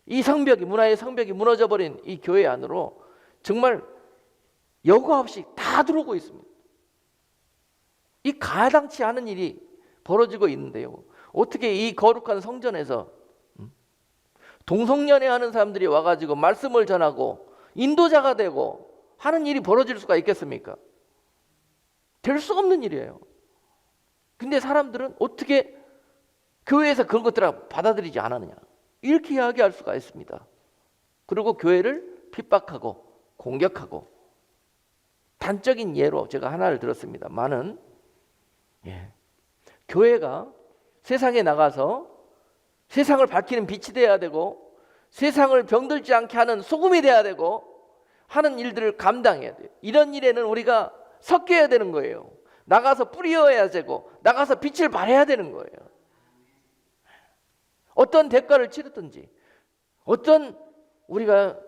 이 성벽이, 문화의 성벽이 무너져 버린 이 교회 안으로 정말 여과 없이 다 들어오고 있습니다. 이 가당치 않은 일이 벌어지고 있는데요. 어떻게 이 거룩한 성전에서 동성연애하는 사람들이 와가지고 말씀을 전하고 인도자가 되고 하는 일이 벌어질 수가 있겠습니까? 될 수 없는 일이에요. 근데 사람들은 어떻게 교회에서 그런 것들을 받아들이지 않았느냐, 이렇게 이야기할 수가 있습니다. 그리고 교회를 핍박하고 공격하고, 단적인 예로 제가 하나를 들었습니다만은, 교회가 세상에 나가서 세상을 밝히는 빛이 돼야 되고 세상을 병들지 않게 하는 소금이 돼야 되고 하는 일들을 감당해야 돼요. 이런 일에는 우리가 섞여야 되는 거예요. 나가서 뿌리어야 되고 나가서 빛을 발해야 되는 거예요. 어떤 대가를 치르든지, 어떤 우리가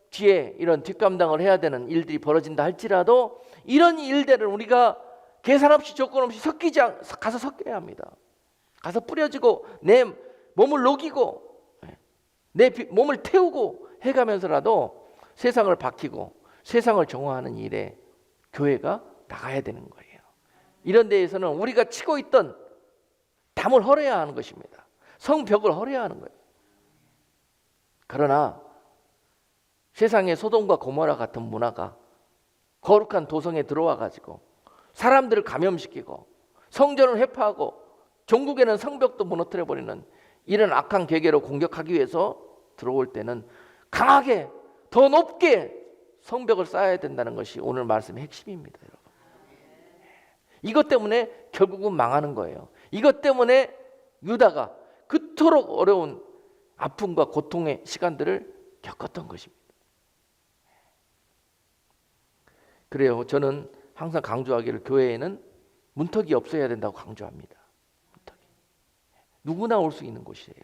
뒤에 이런 뒷감당을 해야 되는 일들이 벌어진다 할지라도 이런 일들은 우리가 계산 없이 조건 없이 가서 섞여야 합니다. 가서 뿌려지고 내 몸을 녹이고 내 몸을 태우고 해가면서라도 세상을 밝히고 세상을 정화하는 일에 교회가 나가야 되는 거예요. 이런 데에서는 우리가 치고 있던 담을 헐어야 하는 것입니다. 성벽을 헐어야 하는 거예요. 그러나 세상에 소돔과 고모라 같은 문화가 거룩한 도성에 들어와 가지고 사람들을 감염시키고 성전을 회파하고 종국에는 성벽도 무너뜨려 버리는 이런 악한 계계로 공격하기 위해서 들어올 때는 강하게 더 높게 성벽을 쌓아야 된다는 것이 오늘 말씀의 핵심입니다, 여러분. 이것 때문에 결국은 망하는 거예요. 이것 때문에 유다가 그토록 어려운 아픔과 고통의 시간들을 겪었던 것입니다. 그래요. 저는 항상 강조하기를 교회에는 문턱이 없어야 된다고 강조합니다. 문턱이. 누구나 올 수 있는 곳이에요.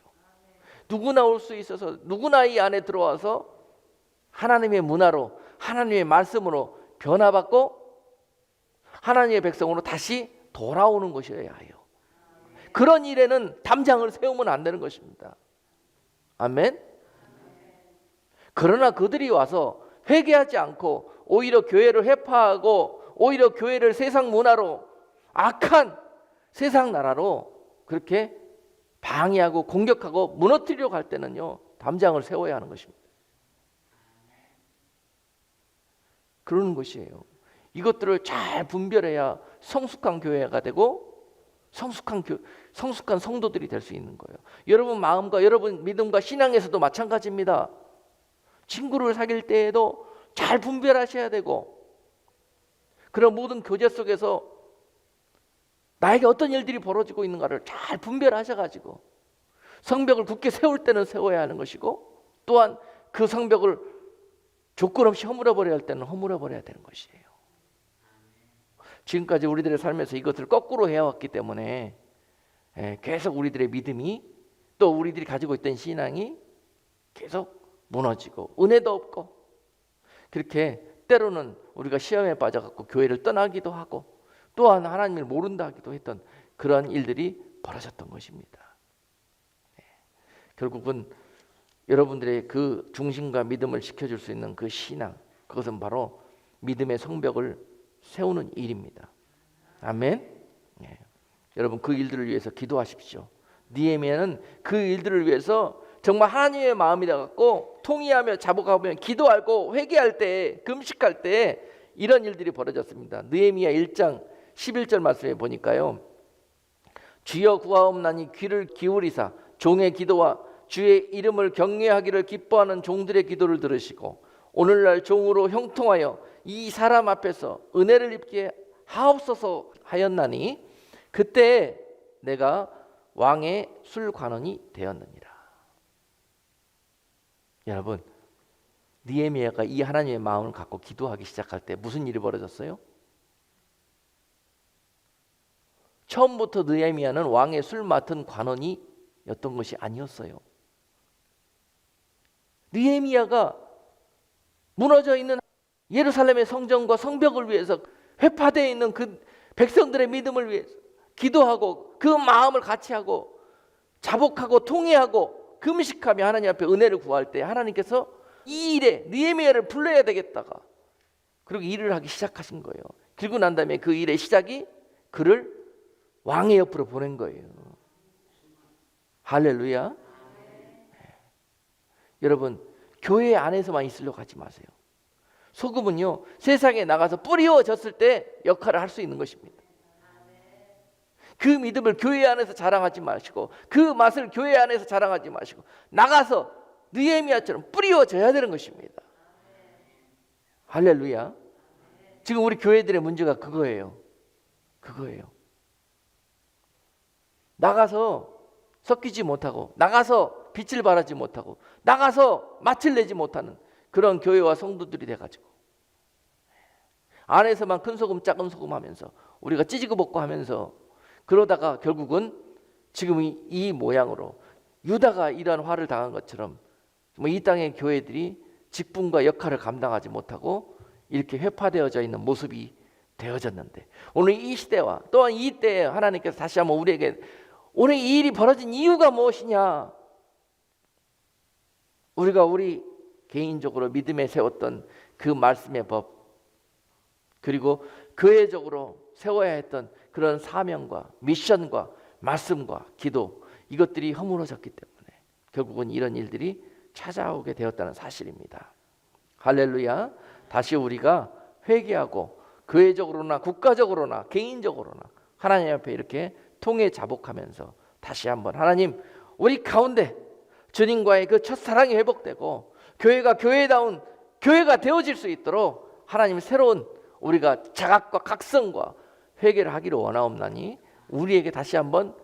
누구나 올 수 있어서 누구나 이 안에 들어와서 하나님의 문화로, 하나님의 말씀으로 변화받고 하나님의 백성으로 다시 돌아오는 것이어야 해요. 그런 일에는 담장을 세우면 안 되는 것입니다. 아멘. 그러나 그들이 와서 회개하지 않고 오히려 교회를 회파하고 오히려 교회를 세상 문화로, 악한 세상 나라로 그렇게 방해하고 공격하고 무너뜨리려고 할 때는요, 담장을 세워야 하는 것입니다. 그러는 것이에요. 이것들을 잘 분별해야 성숙한 교회가 되고 성숙한 성도들이 될 수 있는 거예요. 여러분 마음과 여러분 믿음과 신앙에서도 마찬가지입니다. 친구를 사귈 때에도 잘 분별하셔야 되고, 그런 모든 교제 속에서 나에게 어떤 일들이 벌어지고 있는가를 잘 분별하셔가지고 성벽을 굳게 세울 때는 세워야 하는 것이고, 또한 그 성벽을 조건 없이 허물어버려야 할 때는 허물어버려야 되는 것이에요. 지금까지 우리들의 삶에서 이것을 거꾸로 해왔기 때문에 계속 우리들의 믿음이, 또 우리들이 가지고 있던 신앙이 계속 무너지고 은혜도 없고, 그렇게 때로는 우리가 시험에 빠져갖고 교회를 떠나기도 하고 또한 하나님을 모른다 하기도 했던 그런 일들이 벌어졌던 것입니다. 결국은 여러분들의 그 중심과 믿음을 지켜줄 수 있는 그 신앙, 그것은 바로 믿음의 성벽을 세우는 일입니다. 아멘. 여러분 그 일들을 위해서 기도하십시오. 느헤미야는 그 일들을 위해서 정말 하나님의 마음이라 갖고 통의하며 자복하며 기도하고 회개할 때, 금식할 때 이런 일들이 벌어졌습니다. 느헤미야 1장 11절 말씀에 보니까요, 주여 구하옵나니 귀를 기울이사 종의 기도와 주의 이름을 경외하기를 기뻐하는 종들의 기도를 들으시고 오늘날 종으로 형통하여 이 사람 앞에서 은혜를 입게 하옵소서 하였나니 그때 내가 왕의 술관원이 되었느니라. 여러분, 느헤미야가 이 하나님의 마음을 갖고 기도하기 시작할 때 무슨 일이 벌어졌어요? 처음부터 느헤미야는 왕의 술 맡은 관원이었던 것이 아니었어요. 느헤미야가 무너져 있는 예루살렘의 성전과 성벽을 위해서 회파되어 있는 그 백성들의 믿음을 위해서 기도하고 그 마음을 같이 하고 자복하고 통회하고 금식하며 하나님 앞에 은혜를 구할 때 하나님께서 이 일에 느헤미야를 불러야 되겠다가 그리고 일을 하기 시작하신 거예요. 그리고 난 다음에 그 일의 시작이 그를 왕의 옆으로 보낸 거예요. 할렐루야. 네. 여러분, 교회 안에서만 있으려고 하지 마세요. 소금은요, 세상에 나가서 뿌리워졌을 때 역할을 할 수 있는 것입니다. 그 믿음을 교회 안에서 자랑하지 마시고 그 맛을 교회 안에서 자랑하지 마시고 나가서 느헤미야처럼 뿌리워져야 되는 것입니다. 할렐루야. 지금 우리 교회들의 문제가 그거예요. 나가서 섞이지 못하고 나가서 빛을 발하지 못하고 나가서 맛을 내지 못하는 그런 교회와 성도들이 돼가지고 안에서만 큰 소금 작은 소금 하면서 우리가 찌지고 볶고 하면서 그러다가 결국은 지금 이 모양으로 유다가 이러한 화를 당한 것처럼 이 땅의 교회들이 직분과 역할을 감당하지 못하고 이렇게 회파되어져 있는 모습이 되어졌는데 오늘 이 시대와 또한 이 때에 하나님께서 다시 한번 우리에게 오늘 이 일이 벌어진 이유가 무엇이냐, 우리가 우리 개인적으로 믿음에 세웠던 그 말씀의 법 그리고 교회적으로 세워야 했던 그런 사명과 미션과 말씀과 기도 이것들이 허물어졌기 때문에 결국은 이런 일들이 찾아오게 되었다는 사실입니다. 할렐루야. 다시 우리가 회개하고 교회적으로나 국가적으로나 개인적으로나 하나님 앞에 이렇게 통해 자복하면서 다시 한번 하나님 우리 가운데 주님과의 그 첫사랑이 회복되고 교회가 교회다운 교회가 되어질 수 있도록 하나님 새로운 우리가 자각과 각성과 회개를 하기를 원하옵나니 우리에게 다시 한번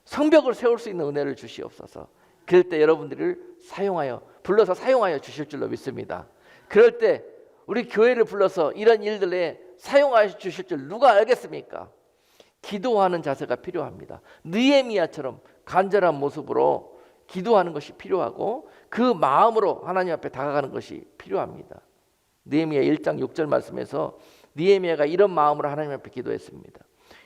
성벽을 세울 수 있는 은혜를 주시옵소서. 그럴 때 여러분들을 불러서 사용하여 주실 줄로 믿습니다. 그럴 때 우리 교회를 불러서 이런 일들에 사용하여 주실 줄 누가 알겠습니까? 기도하는 자세가 필요합니다. 느헤미야처럼 간절한 모습으로 기도하는 것이 필요하고 그 마음으로 하나님 앞에 다가가는 것이 필요합니다. 느헤미야 1장 6절 말씀에서 느헤미야가 이런 마음으로 하나님 앞에 기도했습니다.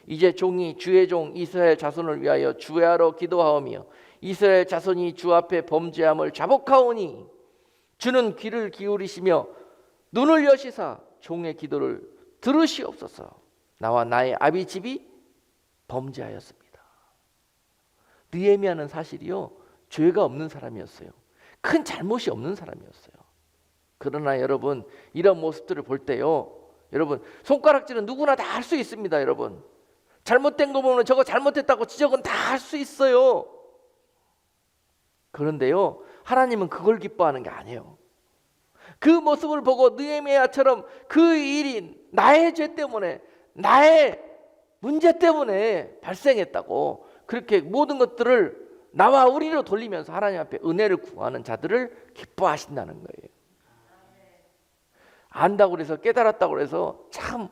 이제 종이 주의 종 이스라엘 자손을 위하여 주야로 기도하오며 이스라엘 자손이 주 앞에 범죄함을 자복하오니 주는 귀를 기울이시며 눈을 여시사 종의 기도를 들으시옵소서. 나와 나의 아비 집이 범죄하였습니다. 느헤미야는 사실이요 죄가 없는 사람이었어요. 큰 잘못이 없는 사람이었어요. 그러나 여러분 이런 모습들을 볼 때요 여러분 손가락질은 누구나 다 할 수 있습니다. 여러분 잘못된 거 보면 저거 잘못했다고 지적은 다 할 수 있어요. 그런데요 하나님은 그걸 기뻐하는 게 아니에요. 그 모습을 보고 느헤미야처럼 그 일이 나의 죄 때문에 나의 문제 때문에 발생했다고 그렇게 모든 것들을 나와 우리로 돌리면서 하나님 앞에 은혜를 구하는 자들을 기뻐하신다는 거예요. 안다고 해서 깨달았다고 해서 참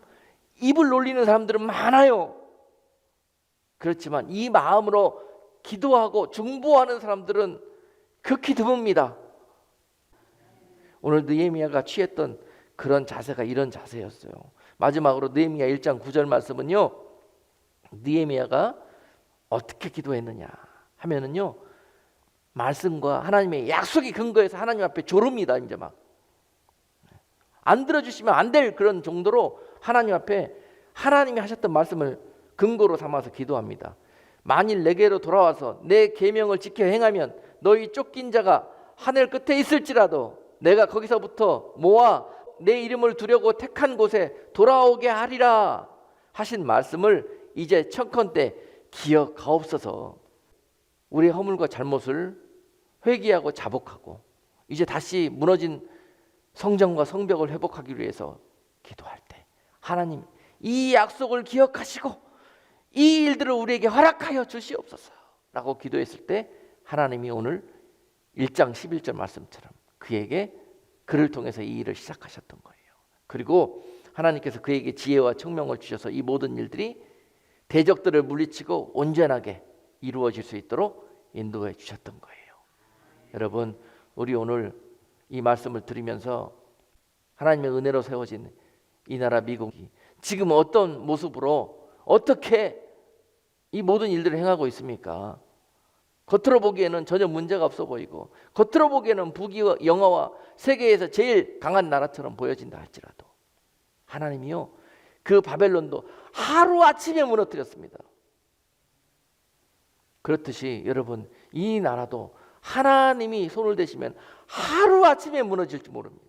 입을 놀리는 사람들은 많아요. 그렇지만 이 마음으로 기도하고 중보하는 사람들은 극히 드뭅니다. 오늘 느헤미야가 취했던 그런 자세가 이런 자세였어요. 마지막으로 느헤미야 1장 9절 말씀은요 느헤미야가 어떻게 기도했느냐 하면은요 말씀과 하나님의 약속이 근거해서 하나님 앞에 조릅니다. 이제 막 안 들어주시면 안 될 그런 정도로 하나님 앞에 하나님이 하셨던 말씀을 근거로 삼아서 기도합니다. 만일 내게로 돌아와서 내 계명을 지켜 행하면 너희 쫓긴 자가 하늘 끝에 있을지라도 내가 거기서부터 모아 내 이름을 두려고 택한 곳에 돌아오게 하리라 하신 말씀을 이제 청컨대 기억하옵소서. 우리의 허물과 잘못을 회개하고 자복하고 이제 다시 무너진 성전과 성벽을 회복하기 위해서 기도할 때 하나님 이 약속을 기억하시고 이 일들을 우리에게 허락하여 주시옵소서 라고 기도했을 때 하나님이 오늘 1장 11절 말씀처럼 그를 통해서 이 일을 시작하셨던 거예요. 그리고 하나님께서 그에게 지혜와 청명을 주셔서 이 모든 일들이 대적들을 물리치고 온전하게 이루어질 수 있도록 인도해 주셨던 거예요. 여러분 우리 오늘 이 말씀을 들으면서 하나님의 은혜로 세워진 이 나라 미국이 지금 어떤 모습으로 어떻게 이 모든 일들을 행하고 있습니까? 겉으로 보기에는 전혀 문제가 없어 보이고 겉으로 보기에는 북이와 영어와 세계에서 제일 강한 나라처럼 보여진다 할지라도 하나님이요, 그 바벨론도 하루아침에 무너뜨렸습니다. 그렇듯이 여러분, 이 나라도 하나님이 손을 대시면 하루아침에 무너질지 모릅니다.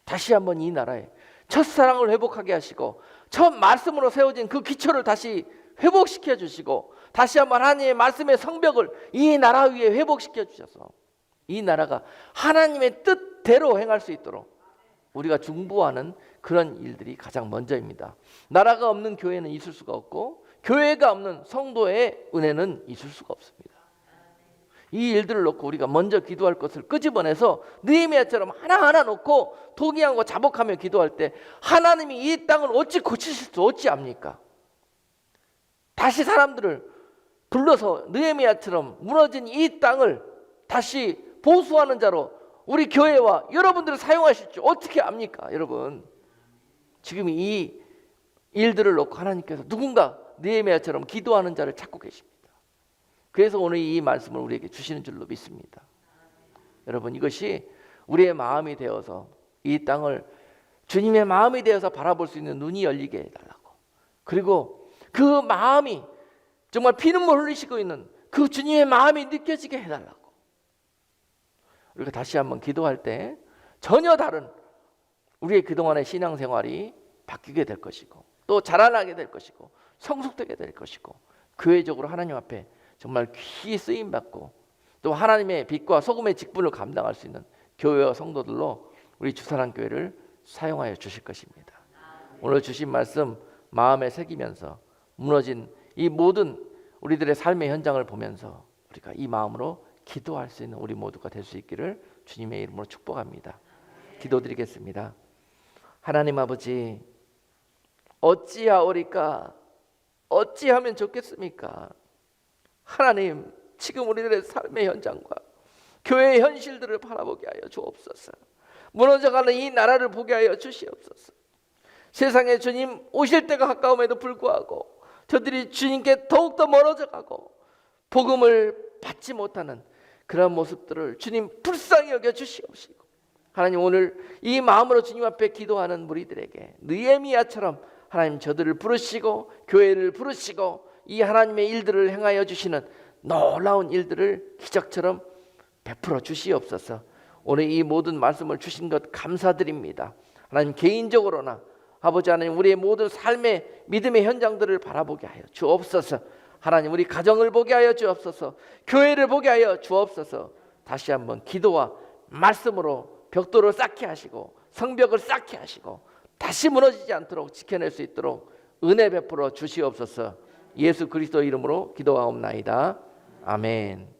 다시 한번 이 나라에 첫사랑을 회복하게 하시고 첫 말씀으로 세워진 그 기초를 다시 회복시켜 주시고 다시 한번 하나님의 말씀의 성벽을 이 나라 위에 회복시켜 주셔서 이 나라가 하나님의 뜻대로 행할 수 있도록 우리가 중보하는 그런 일들이 가장 먼저입니다. 나라가 없는 교회는 있을 수가 없고 교회가 없는 성도의 은혜는 있을 수가 없습니다. 이 일들을 놓고 우리가 먼저 기도할 것을 끄집어내서 느헤미야처럼 하나하나 놓고 동의하고 자복하며 기도할 때 하나님이 이 땅을 어찌 고치실 수 어찌 압니까? 다시 사람들을 불러서 느헤미야처럼 무너진 이 땅을 다시 보수하는 자로 우리 교회와 여러분들을 사용하실 줄 어떻게 압니까? 여러분, 지금 이 일들을 놓고 하나님께서 누군가 느헤미야처럼 기도하는 자를 찾고 계십니다. 그래서 오늘 이 말씀을 우리에게 주시는 줄로 믿습니다. 여러분, 이것이 우리의 마음이 되어서 이 땅을 주님의 마음이 되어서 바라볼 수 있는 눈이 열리게 해달라고, 그리고 그 마음이 정말 피눈물 흘리시고 있는 그 주님의 마음이 느껴지게 해달라고, 우리가 다시 한번 기도할 때 전혀 다른 우리의 그동안의 신앙생활이 바뀌게 될 것이고 또 자라나게 될 것이고 성숙되게 될 것이고 교회적으로 하나님 앞에 정말 귀히 쓰임받고 또 하나님의 빛과 소금의 직분을 감당할 수 있는 교회와 성도들로 우리 주사랑교회를 사용하여 주실 것입니다. 오늘 주신 말씀 마음에 새기면서 무너진 이 모든 우리들의 삶의 현장을 보면서 우리가 이 마음으로 기도할 수 있는 우리 모두가 될 수 있기를 주님의 이름으로 축복합니다. 기도드리겠습니다. 하나님 아버지, 어찌하오리까? 어찌하면 좋겠습니까? 하나님, 지금 우리들의 삶의 현장과 교회의 현실들을 바라보게 하여 주옵소서. 무너져가는 이 나라를 보게 하여 주시옵소서. 세상에 주님 오실 때가 가까움에도 불구하고 저들이 주님께 더욱더 멀어져 가고 복음을 받지 못하는 그런 모습들을 주님 불쌍히 여겨 주시옵시고, 하나님 오늘 이 마음으로 주님 앞에 기도하는 무리들에게 느헤미야처럼 하나님 저들을 부르시고 교회를 부르시고 이 하나님의 일들을 행하여 주시는 놀라운 일들을 기적처럼 베풀어 주시옵소서. 오늘 이 모든 말씀을 주신 것 감사드립니다. 하나님, 개인적으로나 아버지 하나님 우리의 모든 삶의 믿음의 현장들을 바라보게 하여 주옵소서. 하나님, 우리 가정을 보게 하여 주옵소서. 교회를 보게 하여 주옵소서. 다시 한번 기도와 말씀으로 벽돌을 쌓게 하시고 성벽을 쌓게 하시고 다시 무너지지 않도록 지켜낼 수 있도록 은혜 베풀어 주시옵소서. 예수 그리스도 이름으로 기도하옵나이다. 아멘.